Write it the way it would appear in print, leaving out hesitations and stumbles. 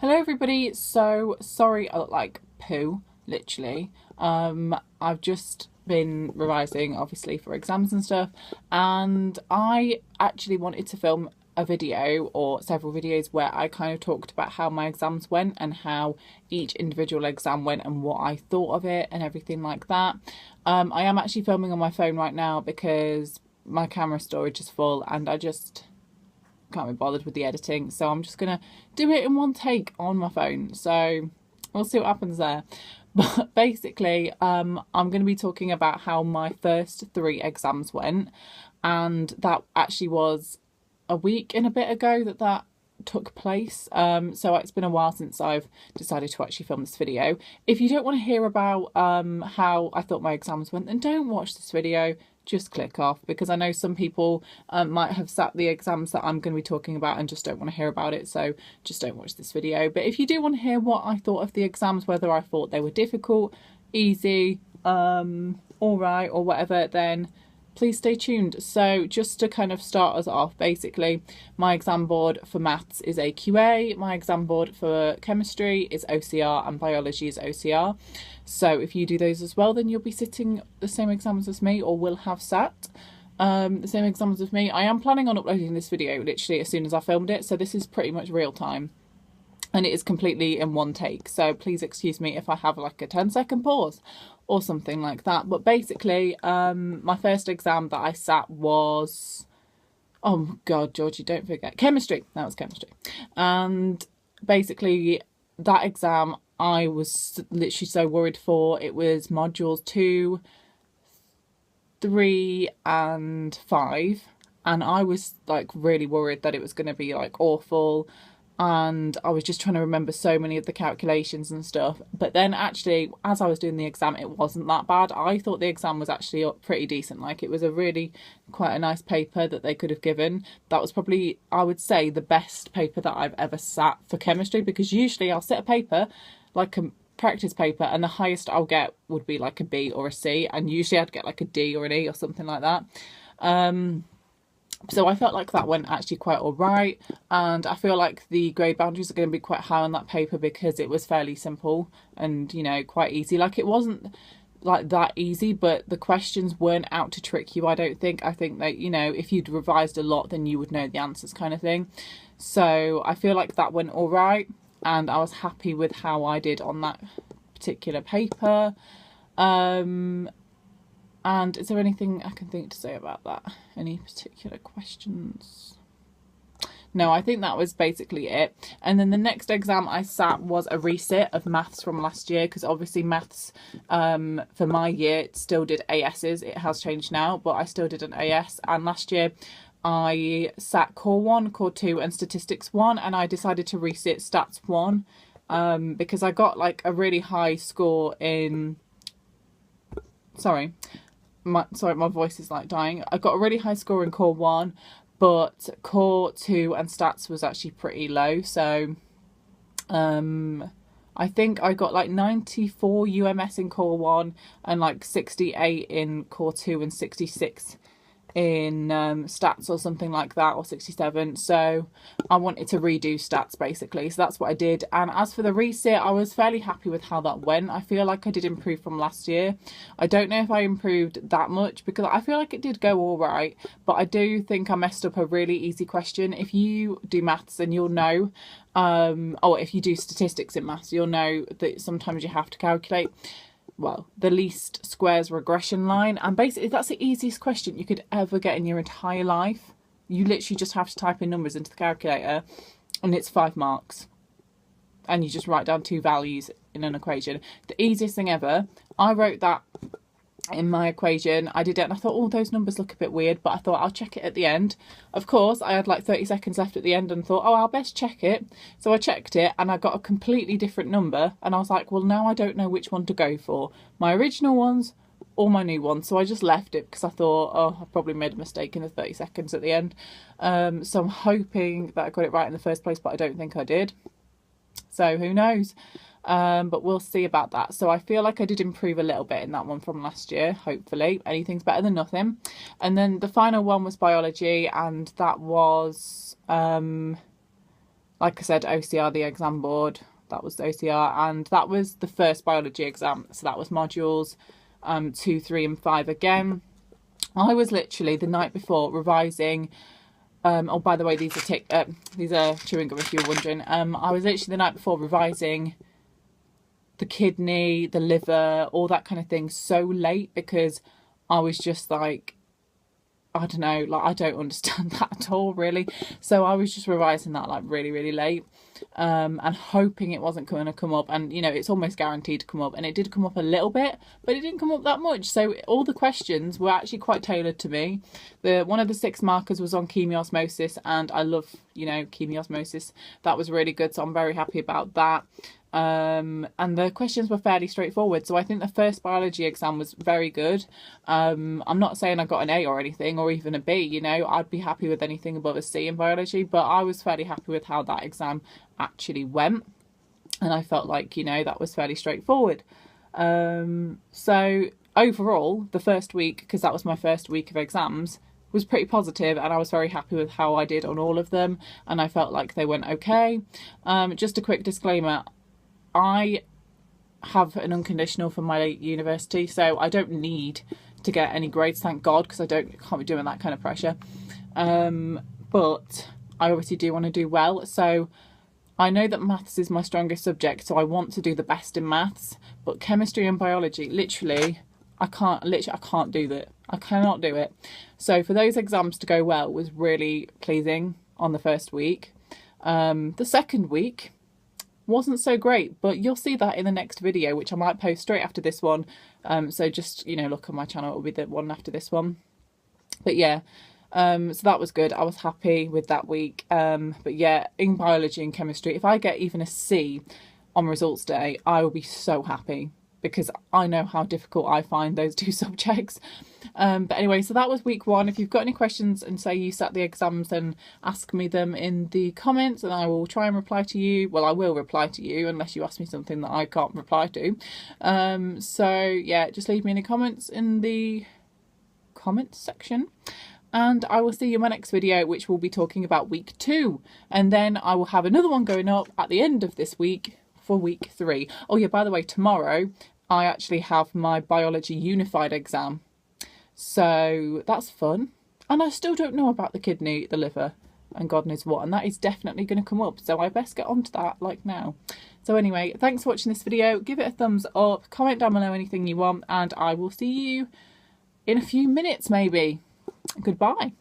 Hello everybody, so sorry I look like poo, literally. I've just been revising obviously for exams and stuff, and I actually wanted to film a video or several videos where I kind of talked about how my exams went and how each individual exam went and what I thought of it and everything like that. I am actually filming on my phone right now because my camera storage is full and I just can't be bothered with the editing, so I'm just gonna do it in one take on my phone, so we'll see what happens there. But basically I'm going to be talking about how my first three exams went, and that actually was a week and a bit ago that took place. So it's been a while since I've decided to actually film this video. If you don't want to hear about how I thought my exams went, then don't watch this video, just click off, because I know some people might have sat the exams that I'm going to be talking about and just don't want to hear about it, so just don't watch this video. But if you do want to hear what I thought of the exams, whether I thought they were difficult, easy, alright or whatever, then please stay tuned. So just to kind of start us off, basically my exam board for maths is AQA, my exam board for chemistry is OCR, and biology is OCR. So if you do those as well, then you'll be sitting the same exams as me, or will have sat the same exams as me. I am planning on uploading this video literally as soon as I filmed it, so this is pretty much real time. And it is completely in one take, so please excuse me if I have like a 10-second pause or something like that. But basically, my first exam that I sat was, oh god, Georgie, don't forget, chemistry. That was chemistry. And basically that exam I was literally so worried for. It was modules 2, 3 and 5, and I was like really worried that it was going to be like awful, and I was just trying to remember so many of the calculations and stuff. But then actually, as I was doing the exam, it wasn't that bad. I thought the exam was actually pretty decent. Like, it was a really quite a nice paper that they could have given. That was probably, I would say, the best paper that I've ever sat for chemistry, because usually I'll sit a paper, like a practice paper, and the highest I'll get would be like a B or a C, and usually I'd get like a D or an E or something like that. So I felt like that went actually quite all right, and I feel like the grade boundaries are going to be quite high on that paper because it was fairly simple and, you know, quite easy. Like, it wasn't like that easy, but the questions weren't out to trick you, I don't think. I think that, you know, if you'd revised a lot, then you would know the answers, kind of thing. So I feel like that went all right, and I was happy with how I did on that particular paper. And is there anything I can think to say about that? Any particular questions? No, I think that was basically it. And then the next exam I sat was a resit of maths from last year, because obviously maths for my year still did ASs. It has changed now, but I still did an AS. And last year I sat core 1, core 2 and statistics 1, and I decided to resit stats 1 because I got like a really high score in... my voice is like dying. I got a really high score in core 1, but core 2 and stats was actually pretty low. So I think I got like 94 UMS in core 1 and like 68 in core 2 and 66 in stats or something like that, or 67. So I wanted to redo stats basically, so that's what I did. And as for the resit, I was fairly happy with how that went. I feel like I did improve from last year. I don't know if I improved that much, because I feel like it did go all right, but I do think I messed up a really easy question. If you do maths, then you'll know, or if you do statistics in maths, you'll know that sometimes you have to calculate, well, the least squares regression line, and basically that's the easiest question you could ever get in your entire life. You literally just have to type in numbers into the calculator and it's 5 marks, and you just write down 2 values in an equation. The easiest thing ever. I wrote that in my equation. I did it and I thought, oh, those numbers look a bit weird, but I thought I'll check it at the end. Of course, I had like 30 seconds left at the end and thought, oh, I'll best check it. So I checked it and I got a completely different number, and I was like, well, now I don't know which one to go for, my original ones or my new ones. So I just left it because I thought, oh, I probably made a mistake in the 30 seconds at the end. So I'm hoping that I got it right in the first place, but I don't think I did. So who knows? But we'll see about that. So I feel like I did improve a little bit in that one from last year, hopefully. Anything's better than nothing. And then the final one was biology, and that was like I said, OCR, the exam board, that was the OCR, and that was the first biology exam. So that was modules 2, 3 and 5 again. I was literally the night before revising. Oh, by the way, these are chewing gum if you're wondering. I was literally the night before revising the kidney, the liver, all that kind of thing so late, because I was just like, I don't know, like I don't understand that at all really. So I was just revising that like really, really late, and hoping it wasn't going to come up. And you know, it's almost guaranteed to come up, and it did come up a little bit, but it didn't come up that much. So all the questions were actually quite tailored to me. One of the 6 markers was on chemiosmosis, and I love, you know, chemiosmosis. That was really good, so I'm very happy about that. And the questions were fairly straightforward, so I think the first biology exam was very good. I'm not saying I got an A or anything, or even a B, you know, I'd be happy with anything above a C in biology, but I was fairly happy with how that exam actually went, and I felt like, you know, that was fairly straightforward. So overall, the first week, because that was my first week of exams, was pretty positive, and I was very happy with how I did on all of them, and I felt like they went okay. Just a quick disclaimer, I have an unconditional from my university, so I don't need to get any grades, thank God, because I can't be doing that kind of pressure. But I obviously do want to do well, so I know that maths is my strongest subject, so I want to do the best in maths. But chemistry and biology, literally, I can't do that. I cannot do it. So for those exams to go well was really pleasing on the first week. The second week wasn't so great, but you'll see that in the next video, which I might post straight after this one. So just, you know, look on my channel, it'll be the one after this one. But yeah, so that was good. I was happy with that week. But yeah, in biology and chemistry, if I get even a C on results day, I will be so happy, because I know how difficult I find those 2 subjects. But anyway, so that was week 1. If you've got any questions and say you sat the exams, then ask me them in the comments and I will try and reply to you. Well, I will reply to you unless you ask me something that I can't reply to. So yeah, just leave me any comments in the comments section. And I will see you in my next video, which will be talking about week 2. And then I will have another one going up at the end of this week for week 3. Oh yeah, by the way, tomorrow I actually have my biology unified exam, so that's fun. And I still don't know about the kidney, the liver, and God knows what, and that is definitely going to come up, so I best get onto that like now. So anyway, thanks for watching this video. Give it a thumbs up, comment down below anything you want, and I will see you in a few minutes maybe. Goodbye.